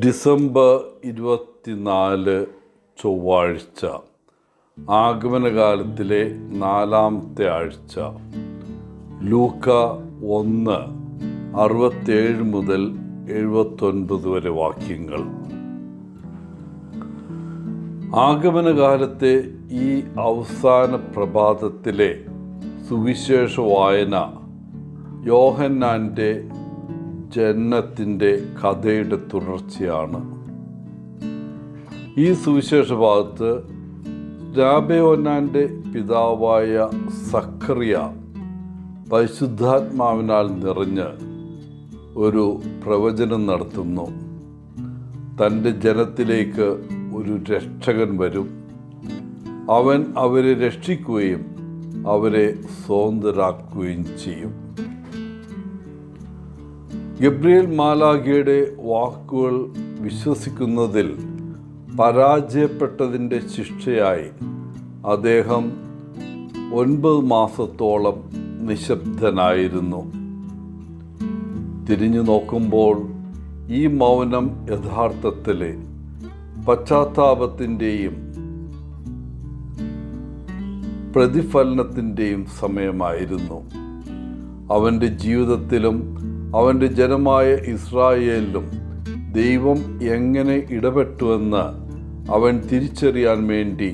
December 24 ചൊവ്വാഴ്ച, ആഗമനകാലത്തിലെ 4-ാമത്തെ ആഴ്ച. ലൂക്ക 1:67 മുതൽ 79 വരെ വാക്യങ്ങൾ. ആഗമനകാലത്തെ ഈ അവസാന പ്രഭാതത്തിലെ സുവിശേഷ വായന യോഹന്നാൻ്റെ ജനനത്തിൻ്റെ കഥയുടെ തുടർച്ചയാണ്. ഈ സുവിശേഷ ഭാഗത്ത് യോഹന്നാൻ്റെ പിതാവായ സഖറിയ പരിശുദ്ധാത്മാവിനാൽ നിറഞ്ഞ് ഒരു പ്രവചനം നടത്തുന്നു. തൻ്റെ ജനത്തിലേക്ക് ഒരു രക്ഷകൻ വരും, അവൻ അവരെ രക്ഷിക്കുകയും അവരെ സ്വതന്ത്രരാക്കുകയും ചെയ്യും. ഗബ്രിയേൽ മാലാഖയുടെ വാക്കുകൾ വിശ്വസിക്കുന്നതിൽ പരാജയപ്പെട്ടതിൻ്റെ ശിക്ഷയായി അദ്ദേഹം 9 മാസത്തോളം നിശബ്ദനായിരുന്നു. തിരിഞ്ഞു നോക്കുമ്പോൾ ഈ മൗനം യഥാർത്ഥത്തിൽ പശ്ചാത്താപത്തിൻ്റെയും പ്രതിഫലനത്തിൻ്റെയും സമയമായിരുന്നു. അവൻ്റെ ജീവിതത്തിലും അവൻ്റെ ജനമായ ഇസ്രായേലിലും ദൈവം എങ്ങനെ ഇടപെട്ടുവെന്ന് അവൻ തിരിച്ചറിയാൻ വേണ്ടി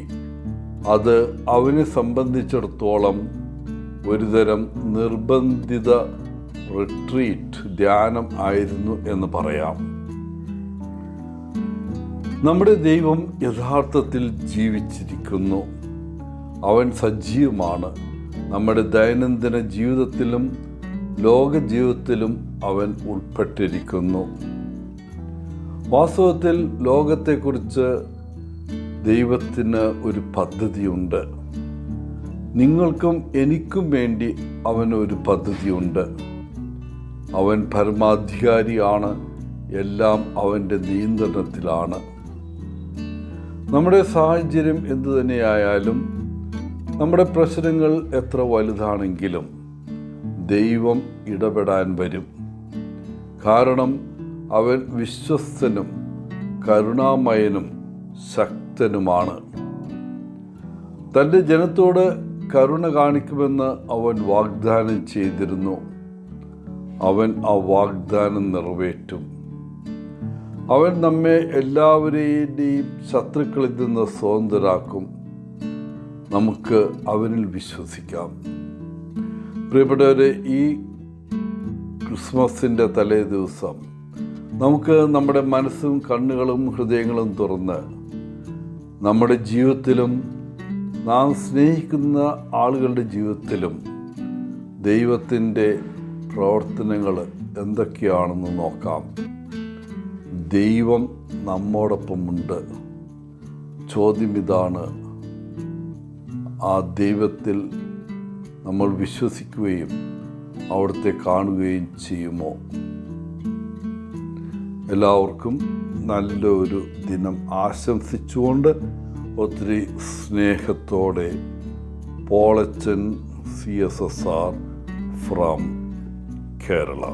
അത് അവനെ സംബന്ധിച്ചിടത്തോളം ഒരുതരം നിർബന്ധിത റിട്രീറ്റ്, ധ്യാനം ആയിരുന്നു എന്ന് പറയാം. നമ്മുടെ ദൈവം യഥാർത്ഥത്തിൽ ജീവിച്ചിരിക്കുന്നു. അവൻ സജീവമാണ്. നമ്മുടെ ദൈനംദിന ജീവിതത്തിലും ലോക ജീവിതത്തിലും അവൻ ഉൾപ്പെട്ടിരിക്കുന്നു. വാസ്തവത്തിൽ ലോകത്തെക്കുറിച്ച് ദൈവത്തിന് ഒരു പദ്ധതിയുണ്ട്. നിങ്ങൾക്കും എനിക്കും വേണ്ടി അവനൊരു പദ്ധതിയുണ്ട്. അവൻ പരമാധികാരിയാണ്. എല്ലാം അവൻ്റെ നിയന്ത്രണത്തിലാണ്. നമ്മുടെ സാഹചര്യം എന്തു തന്നെയായാലും, നമ്മുടെ പ്രശ്നങ്ങൾ എത്ര വലുതാണെങ്കിലും ദൈവം ഇടപെടാൻ വരും. കാരണം അവൻ വിശ്വസ്തനും കരുണാമയനും ശക്തനുമാണ്. തൻ്റെ ജനത്തോട് കരുണ കാണിക്കുമെന്ന് അവൻ വാഗ്ദാനം ചെയ്തിരുന്നു. അവൻ ആ വാഗ്ദാനം നിറവേറ്റും. അവൻ നമ്മെ എല്ലാവരെയും ശത്രുക്കളിൽ നിന്ന് സ്വതന്ത്രരാക്കും. നമുക്ക് അവനിൽ വിശ്വസിക്കാം. പ്രിയപ്പെട്ടവരെ, ഈ ക്രിസ്മസിൻ്റെ തലേ ദിവസം നമുക്ക് നമ്മുടെ മനസ്സും കണ്ണുകളും ഹൃദയങ്ങളും തുറന്ന് നമ്മുടെ ജീവിതത്തിലും നാം സ്നേഹിക്കുന്ന ആളുകളുടെ ജീവിതത്തിലും ദൈവത്തിൻ്റെ പ്രവർത്തനങ്ങൾ എന്തൊക്കെയാണെന്ന് നോക്കാം. ദൈവം നമ്മോടൊപ്പമുണ്ട്. ചോദ്യം ഇതാണ്: ആ ദൈവത്തിൽ നമ്മൾ വിശ്വസിക്കുകയും അവിടുത്തെ കാണുകയും ചെയ്യുമോ? എല്ലാവർക്കും നല്ലൊരു ദിനം ആശംസിച്ചുകൊണ്ട് ഒത്തിരി സ്നേഹത്തോടെ പോളച്ചൻ CSSR ഫ്രം കേരള.